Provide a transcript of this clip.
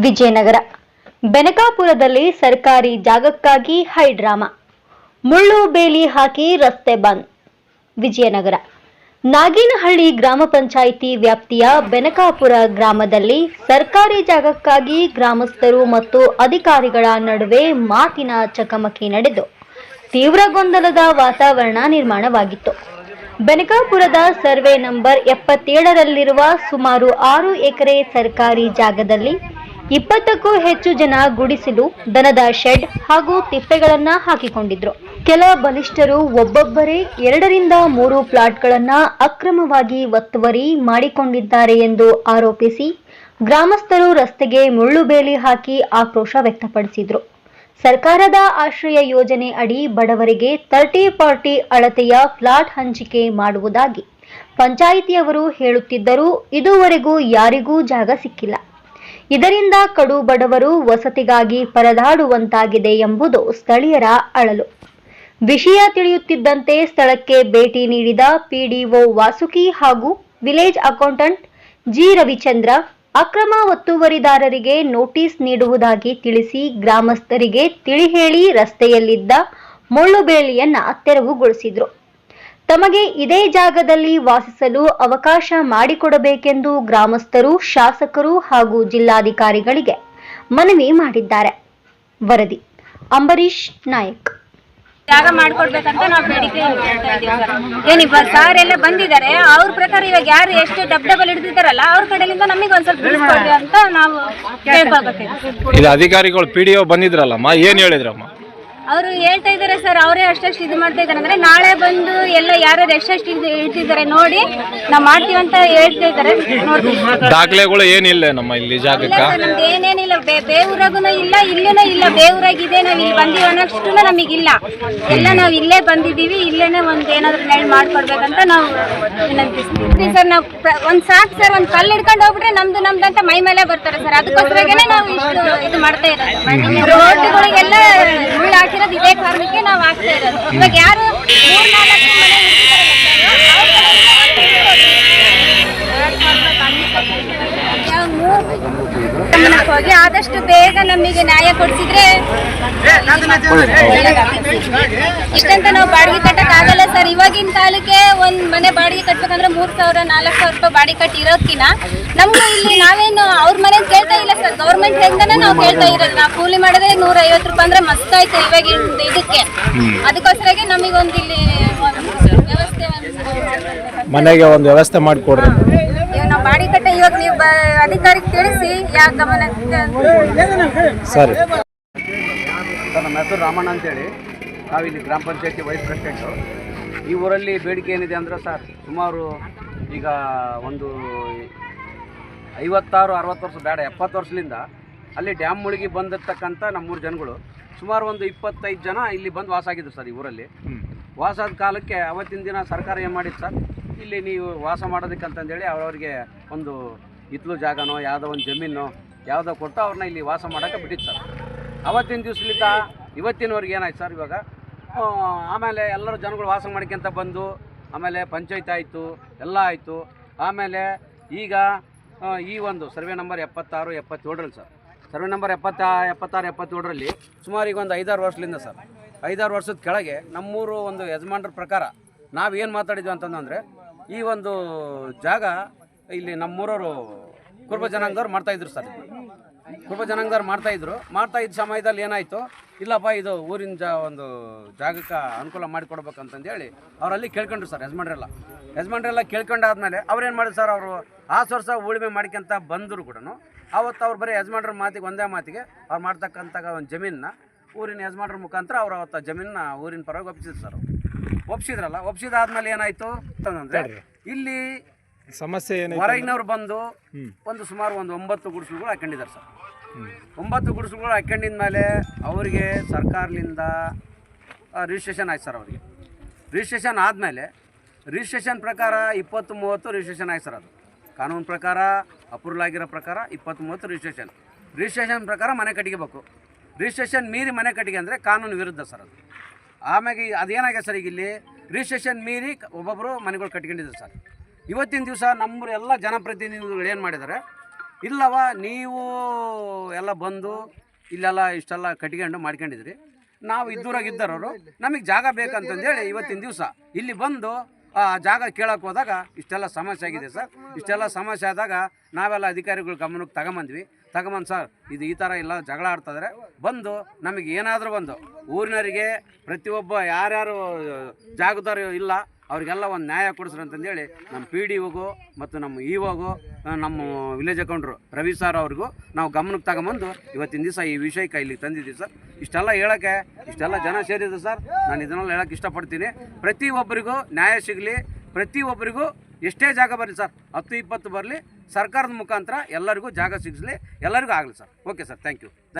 ವಿಜಯನಗರ ಬೆನಕಾಪುರದಲ್ಲಿ ಸರ್ಕಾರಿ ಜಾಗಕ್ಕಾಗಿ ಹೈಡ್ರಾಮಾ, ಮುಳ್ಳು ಬೇಲಿ ಹಾಕಿ ರಸ್ತೆ ಬಂದ್. ವಿಜಯನಗರ ನಾಗೇನಹಳ್ಳಿ ಗ್ರಾಮ ಪಂಚಾಯಿತಿ ವ್ಯಾಪ್ತಿಯ ಬೆನಕಾಪುರ ಗ್ರಾಮದಲ್ಲಿ ಸರ್ಕಾರಿ ಜಾಗಕ್ಕಾಗಿ ಗ್ರಾಮಸ್ಥರು ಮತ್ತು ಅಧಿಕಾರಿಗಳ ನಡುವೆ ಮಾತಿನ ಚಕಮಕಿ ನಡೆದು ತೀವ್ರ ಗೊಂದಲದ ವಾತಾವರಣ ನಿರ್ಮಾಣವಾಗಿತ್ತು. ಬೆನಕಾಪುರದ ಸರ್ವೆ ನಂಬರ್ 77ರಲ್ಲಿರುವ ಸುಮಾರು 6 ಎಕರೆ ಸರ್ಕಾರಿ ಜಾಗದಲ್ಲಿ 20ಕ್ಕೂ ಹೆಚ್ಚು ಜನ ಗುಡಿಸಲು, ದನದ ಶೆಡ್ ಹಾಗೂ ತಿಪ್ಪೆಗಳನ್ನ ಹಾಕಿಕೊಂಡಿದ್ರು. ಕೆಲ ಬಲಿಷ್ಠರು ಒಬ್ಬೊಬ್ಬರೇ 2 ರಿಂದ 3 ಪ್ಲಾಟ್ಗಳನ್ನ ಅಕ್ರಮವಾಗಿ ಒತ್ತುವರಿ ಮಾಡಿಕೊಂಡಿದ್ದಾರೆ ಎಂದು ಆರೋಪಿಸಿ ಗ್ರಾಮಸ್ಥರು ರಸ್ತೆಗೆ ಮುಳ್ಳು ಬೇಲಿ ಹಾಕಿ ಆಕ್ರೋಶ ವ್ಯಕ್ತಪಡಿಸಿದ್ರು. ಸರ್ಕಾರದ ಆಶ್ರಯ ಯೋಜನೆ ಅಡಿ ಬಡವರಿಗೆ 30-40 ಅಳತೆಯ ಫ್ಲಾಟ್ ಹಂಚಿಕೆ ಮಾಡುವುದಾಗಿ ಪಂಚಾಯಿತಿಯವರು ಹೇಳುತ್ತಿದ್ದರೂ ಇದುವರೆಗೂ ಯಾರಿಗೂ ಜಾಗ ಸಿಕ್ಕಿಲ್ಲ. ಇದರಿಂದ ಕಡು ಬಡವರು ವಸತಿಗಾಗಿ ಪರದಾಡುವಂತಾಗಿದೆ ಎಂಬುದು ಸ್ಥಳೀಯರ ಅಳಲು. ವಿಷಯ ತಿಳಿಯುತ್ತಿದ್ದಂತೆ ಸ್ಥಳಕ್ಕೆ ಭೇಟಿ ನೀಡಿದ ಪಿಡಿಒ ವಾಸುಕಿ ಹಾಗೂ ವಿಲೇಜ್ ಅಕೌಂಟೆಂಟ್ ಜಿ ರವಿಚಂದ್ರ ಅಕ್ರಮ ಒತ್ತುವರಿದಾರರಿಗೆ ನೋಟಿಸ್ ನೀಡುವುದಾಗಿ ತಿಳಿಸಿ ಗ್ರಾಮಸ್ಥರಿಗೆ ತಿಳಿ ಹೇಳಿ ರಸ್ತೆಯಲ್ಲಿದ್ದ ಮುಳ್ಳು ಬೇಲಿಯನ್ನ ತೆರವುಗೊಳಿಸಿದ್ರು. ತಮಗೆ ಇದೇ ಜಾಗದಲ್ಲಿ ವಾಸಿಸಲು ಅವಕಾಶ ಮಾಡಿಕೊಡಬೇಕೆಂದು ಗ್ರಾಮಸ್ಥರು ಶಾಸಕರು ಹಾಗೂ ಜಿಲ್ಲಾಧಿಕಾರಿಗಳಿಗೆ ಮನವಿ ಮಾಡಿದ್ದಾರೆ. ವರದಿ ಅಂಬರೀಶ್ ನಾಯಕ್. ಜಾಗ ಮಾಡ್ಕೊಡ್ಬೇಕಂತ ನಾವು ಬೇಡಿಕೆ ಹೇಳ್ತಾ ಇದ್ದೀವಿ. ಏನಿಲ್ಲ ಸರ್ ಎಲ್ಲ ಬಂದಿದ್ದಾರೆ, ಅವ್ರ ಪ್ರಕಾರ ಇವಾಗ ಯಾರು ಎಷ್ಟು ಡಬಲ್ ಹಿಡಿದಿದ್ದಾರಲ್ಲ ಅವ್ರ ಕಡೆಯಿಂದ ನಮಗೆ ಒಂದ್ ಸ್ವಲ್ಪ ತಿಳಿಸ್ಕೊಡ್ರಿ ಅಂತ ನಾವು ಕೇಳ್ಕೊಳ್ಬೇಕು. ಇದು ಅಧಿಕಾರಿಗಳು ಪಿಡಿಒ ಬಂದಿದ್ರಲ್ಲಮ್ಮ, ಏನ್ ಹೇಳಿದ್ರಮ್ಮ? ಅವರು ಹೇಳ್ತಾ ಇದ್ದಾರೆ ಸರ್, ಅವರೇ ಅಷ್ಟಷ್ಟು ಇದು ಮಾಡ್ತಾ ಇದ್ದಾರೆ. ಅಂದ್ರೆ ನಾಳೆ ಬಂದು ಎಲ್ಲ ಯಾರು ಎಷ್ಟೆಷ್ಟು ಇಟ್ಟಿದ್ದಾರೆ ನೋಡಿ ನಾವು ಮಾಡ್ತೀವಿ ಅಂತ ಹೇಳ್ತಾ ಇದ್ದಾರೆ. ದಾಖಲೆಗಳು ಏನಿಲ್ಲ ನಮ್ಮ ಇಲ್ಲಿ ಜಾಗಕ್ಕೆ? ನಮ್ದು ಏನೇನಿಲ್ಲ, ಬೇವೂರಾಗೂ ಇಲ್ಲ, ಇಲ್ಲೇನೂ ಇಲ್ಲ. ಬೇವೂರಾಗಿದೆ, ನಾವ್ ಇಲ್ಲಿ ಬಂದೀವಿ ಅನ್ನೋಷ್ಟು ನಮಗಿಲ್ಲ. ಎಲ್ಲ ನಾವು ಇಲ್ಲೇ ಬಂದಿದ್ದೀವಿ, ಇಲ್ಲೇನೆ ಒಂದ್ ಏನಾದ್ರು ನೆರಳು ಮಾಡ್ಕೊಡ್ಬೇಕಂತ ನಾವು ವಿನಂತಿಸ್ತೀವಿ ಸರ್. ನಾವು ಒಂದ್ ಸಾಕು ಸರ್, ಒಂದ್ ಕಲ್ಲು ಹಿಡ್ಕೊಂಡು ಹೋಗ್ಬಿಟ್ರೆ ನಮ್ದು ಅಂತ ಮೈ ಮೇಲೆ ಬರ್ತಾರೆ ಸರ್. ಅದಕ್ಕೋಸ್ಕರನೇ ನಾವು ಇಷ್ಟು ಇದು ಮಾಡ್ತಾ ಇರೋದು. ರೋಡ್ಗಳಿಗೆಲ್ಲ ಮುಳ್ಳು ಹಾಕಿರೋದು ಇದೇ ಕಾರಣಕ್ಕೆ ನಾವು ಆಗ್ತಾ ಇರೋದು. ಇವಾಗ ಯಾರು 3-4 ಹೋಗಿ ಆದಷ್ಟು ಬೇಗ ನಮಗೆ ನ್ಯಾಯ ಕೊಡಿಸಿದ್ರೆ ಇಷ್ಟಂತ ನಾವು ಬಾಡಿಗೆ ಕಟ್ಟಕ್ ಆಗಲ್ಲ ಸರ್. ಇವಾಗಿನ ಕಾಲಕ್ಕೆ ಒಂದ್ ಮನೆ ಬಾಡಿಗೆ ಕಟ್ಬೇಕಂದ್ರೆ 3,000-4,000 ರೂಪಾಯಿ ಬಾಡಿಗೆ ಕಟ್ಟಿ ಇರೋದ್ಕಿನ ನಮ್ಗೆ ಇಲ್ಲಿ ನಾವೇನು ಅವ್ರ ಮನೆ ಕೇಳ್ತಾ ಇಲ್ಲ ಸರ್, ಗೌರ್ಮೆಂಟ್ ಇಂದಾನೆ ನಾವು ಕೇಳ್ತಾ ಇರೋದು. ನಾವು ಕೂಲಿ ಮಾಡಿದ್ರೆ 150 ರೂಪಾಯಿ ಅಂದ್ರೆ ಮಸ್ತ್ ಆಯ್ತು ಇವಾಗ ಇದಕ್ಕೆ. ಅದಕ್ಕೋಸ್ಕರ ನಮಗೆ ಒಂದು ಇಲ್ಲಿ ವ್ಯವಸ್ಥೆ ಮನೆಗೆ ಒಂದು ವ್ಯವಸ್ಥೆ ಮಾಡಿಕೊಡ್ರಿ. ನಾವು ಬಾಡಿಗೆ ಕಟ್ಟ ಇವಾಗ ನೀವು ಅಧಿಕಾರಿಗೆ ತಿಳಿಸಿ ಯಾವ ಗಮನ ಸರಿ. ನಮ್ಮ ಹೆಸರು ರಾಮಣ್ಣ ಅಂತೇಳಿ, ನಾವಿಲ್ಲಿ ಗ್ರಾಮ ಪಂಚಾಯತಿ ವೈಸ್ ಪ್ರೆಸಿಡೆಂಟು. ಈ ಊರಲ್ಲಿ ಬೇಡಿಕೆ ಏನಿದೆ ಅಂದರೆ ಸರ್, ಸುಮಾರು ಈಗ ಒಂದು 56-60 ವರ್ಷ ಬೇಡ 70 ವರ್ಷದಿಂದ ಅಲ್ಲಿ ಡ್ಯಾಮ್ ಮುಳುಗಿ ಬಂದಿರ್ತಕ್ಕಂಥ ನಮ್ಮೂರು ಜನಗಳು ಸುಮಾರು ಒಂದು 25 ಜನ ಇಲ್ಲಿ ಬಂದು ವಾಸ ಆಗಿದ್ರು ಸರ್. ಈ ಊರಲ್ಲಿ ವಾಸದ ಕಾಲಕ್ಕೆ ಅವತ್ತಿನ ದಿನ ಸರ್ಕಾರ ಏನು ಮಾಡಿತ್ತು ಸರ್, ಇಲ್ಲಿ ನೀವು ವಾಸ ಮಾಡೋದಕ್ಕಂತಂದೇಳಿ ಅವ್ರವ್ರಿಗೆ ಒಂದು ಹಿತ್ಲು ಜಾಗನೋ ಯಾವುದೋ ಒಂದು ಜಮೀನೋ ಯಾವುದೋ ಕೊಟ್ಟು ಅವ್ರನ್ನ ಇಲ್ಲಿ ವಾಸ ಮಾಡೋಕ್ಕೆ ಬಿಟ್ಟಿತ್ತು ಸರ್. ಅವತ್ತಿನ ದಿವಸಲಿದ್ದ ಇವತ್ತಿನವರೆಗೆ ಏನಾಯ್ತು ಸರ್, ಇವಾಗ ಆಮೇಲೆ ಎಲ್ಲರೂ ಜನಗಳು ವಾಸ ಮಾಡ್ಕೊಂತ ಬಂದು ಆಮೇಲೆ ಪಂಚಾಯತ್ ಆಯಿತು, ಎಲ್ಲ ಆಯಿತು. ಆಮೇಲೆ ಈಗ ಈ ಒಂದು ಸರ್ವೆ ನಂಬರ್ 76-77ರಲ್ಲಿ ಸರ್, ಸರ್ವೆ ನಂಬರ್ 76-77ರಲ್ಲಿ ಸುಮಾರು ಈಗ ಒಂದು 5-6 ವರ್ಷದಿಂದ ಸರ್, 5-6 ವರ್ಷದ ಕೆಳಗೆ ನಮ್ಮೂರು ಒಂದು ಯಜಮಾನ್ರ ಪ್ರಕಾರ ನಾವೇನು ಮಾತಾಡಿದ್ವಿ ಅಂತಂದರೆ, ಈ ಒಂದು ಜಾಗ ಇಲ್ಲಿ ನಮ್ಮೂರವರು ಕುರುಬ ಜನಾಂಗದವ್ರು ಮಾಡ್ತಾಯಿದ್ರು ಸರ್. ಕುರುಬ ಜನಾಂಗದವ್ರು ಮಾಡ್ತಾ ಇದ್ದ ಸಮಯದಲ್ಲಿ ಏನಾಯಿತು, ಇಲ್ಲಪ್ಪ ಇದು ಊರಿನ ಒಂದು ಜಾಗಕ್ಕೆ ಅನುಕೂಲ ಮಾಡಿಕೊಡ್ಬೇಕಂತಂದೇಳಿ ಅವರಲ್ಲಿ ಕೇಳ್ಕೊಂಡ್ರು ಸರ್ ಯಜಮಾನ್ರೆಲ್ಲ ಕೇಳ್ಕೊಂಡಾದ್ಮೇಲೆ ಅವ್ರೇನು ಮಾಡಿದ್ರು ಸರ್, ಅವರು ಆ ವರ್ಷ ಉಳುಮೆ ಮಾಡ್ಕೊಂತ ಬಂದರು ಕೂಡ ಅವತ್ತು ಅವ್ರು ಬರೀ ಯಜಮಾನ್ರ ಮಾತಿಗೆ ಒಂದೇ ಮಾತಿಗೆ ಅವ್ರು ಮಾಡ್ತಕ್ಕಂಥ ಒಂದು ಜಮೀನನ್ನ ಊರಿನ ಯಜಮಾನ್ರ ಮುಖಾಂತರ ಅವ್ರು ಅವತ್ತು ಜಮೀನನ್ನ ಊರಿನ ಪರವಾಗಿ ಒಪ್ಪಿಸಿದ್ರು ಸರ್. ಒಪ್ಪಿಸಿದಾದ್ಮೇಲೆ ಏನಾಯಿತು ಅಂತಂದರೆ, ಇಲ್ಲಿ ಸಮಸ್ಯೆ ಏನು, ಹೊರಗಿನವ್ರು ಬಂದು ಒಂದು ಸುಮಾರು ಒಂದು 9 ಗುಡಿಸಲುಗಳು ಹಾಕೊಂಡಿದ್ದಾರೆ ಸರ್. 9 ಗುಡಿಸಲುಗಳು ಹಾಕೊಂಡಿದ ಮೇಲೆ ಅವರಿಗೆ ಸರ್ಕಾರದಿಂದ ರಿಜಿಸ್ಟ್ರೇಷನ್ ಆಯ್ತು ಸರ್. ಅವರಿಗೆ ರಿಜಿಸ್ಟ್ರೇಷನ್ ಆದಮೇಲೆ ರಿಜಿಸ್ಟ್ರೇಷನ್ ಪ್ರಕಾರ 20-30 ರಿಜಿಸ್ಟ್ರೇಷನ್ ಆಯ್ತು ಸರ್. ಅದು ಕಾನೂನು ಪ್ರಕಾರ ಅಪ್ರೂವಲ್ ಆಗಿರೋ ಪ್ರಕಾರ 20-30 ರಿಜಿಸ್ಟ್ರೇಷನ್ ಪ್ರಕಾರ ಮನೆ ಕಟ್ಟಿಗೆಬೇಕು. ರಿಜಿಸ್ಟ್ರೇಷನ್ ಮೀರಿ ಮನೆ ಕಟ್ಟಿಗೆ ಅಂದರೆ ಕಾನೂನು ವಿರುದ್ಧ ಸರ್ ಅದು. ಆಮ್ಯಾಗೆ ಅದೇನಾಗಿದೆ ಸರ್, ಈಗ ಇಲ್ಲಿ ರಿಜಿಸ್ಟ್ರೇಷನ್ ಮೀರಿ ಒಬ್ಬೊಬ್ಬರು ಮನೆಗಳು ಕಟ್ಕೊಂಡಿದ್ದಾರೆ ಸರ್. ಇವತ್ತಿನ ದಿವಸ ನಮ್ಮೂರು ಎಲ್ಲ ಜನಪ್ರತಿನಿಧಿಗಳು ಏನು ಮಾಡಿದ್ದಾರೆ, ಇಲ್ಲವ ನೀವು ಎಲ್ಲ ಬಂದು ಇಲ್ಲೆಲ್ಲ ಇಷ್ಟೆಲ್ಲ ಕಟ್ಕೊಂಡು ಮಾಡ್ಕೊಂಡಿದ್ರಿ, ನಾವು ಇದ್ದೂರಾಗ ಇದ್ದರವರು ನಮಗೆ ಜಾಗ ಬೇಕಂತಂದೇಳಿ ಇವತ್ತಿನ ದಿವಸ ಇಲ್ಲಿ ಬಂದು ಆ ಜಾಗ ಕೇಳಕ್ಕೆ ಹೋದಾಗ ಇಷ್ಟೆಲ್ಲ ಸಮಸ್ಯೆ ಆಗಿದೆ ಸರ್. ಇಷ್ಟೆಲ್ಲ ಸಮಸ್ಯೆ ಆದಾಗ ನಾವೆಲ್ಲ ಅಧಿಕಾರಿಗಳು ಗಮನಕ್ಕೆ ತಗೊಂಬಂದ್ವಿ. ಸರ್ ಇದು ಈ ಥರ ಇಲ್ಲ, ಜಗಳ ಆಡ್ತಿದ್ರೆ ಬಂದು ನಮಗೆ ಏನಾದರೂ ಒಂದು ಊರಿನವರಿಗೆ ಪ್ರತಿಯೊಬ್ಬ ಯಾರ್ಯಾರು ಜಾಗದಾರು ಇಲ್ಲ ಅವ್ರಿಗೆಲ್ಲ ಒಂದು ನ್ಯಾಯ ಕೊಡಿಸ್ರಿ ಅಂತಂದೇಳಿ ನಮ್ಮ PDOಗೂ ಮತ್ತು ನಮ್ಮ ಇಒಗೂ ನಮ್ಮ ವಿಲೇಜ್ ಅಕೌಂಟ್ರು ರವಿ ಸರ್ ಅವ್ರಿಗೂ ನಾವು ಗಮನಕ್ಕೆ ತಗೊಂಬಂದು ಇವತ್ತಿನ ದಿವಸ ಈ ವಿಷಯಕ್ಕೆ ಇಲ್ಲಿ ತಂದಿದ್ದೀವಿ ಸರ್. ಇಷ್ಟೆಲ್ಲ ಹೇಳೋಕ್ಕೆ ಇಷ್ಟೆಲ್ಲ ಜನ ಸೇರಿದೆ ಸರ್. ನಾನು ಇದನ್ನೆಲ್ಲ ಹೇಳೋಕ್ಕೆ ಇಷ್ಟಪಡ್ತೀನಿ. ಪ್ರತಿಯೊಬ್ಬರಿಗೂ ನ್ಯಾಯ ಸಿಗಲಿ, ಪ್ರತಿಯೊಬ್ಬರಿಗೂ ಎಷ್ಟೇ ಜಾಗ ಬರಲಿ ಸರ್, 10-20 ಬರಲಿ, ಸರ್ಕಾರದ ಮುಖಾಂತರ ಎಲ್ಲರಿಗೂ ಜಾಗ ಸಿಗಿಸ್ಲಿ, ಎಲ್ಲರಿಗೂ ಆಗಲಿ sir. Okay sir, thank you.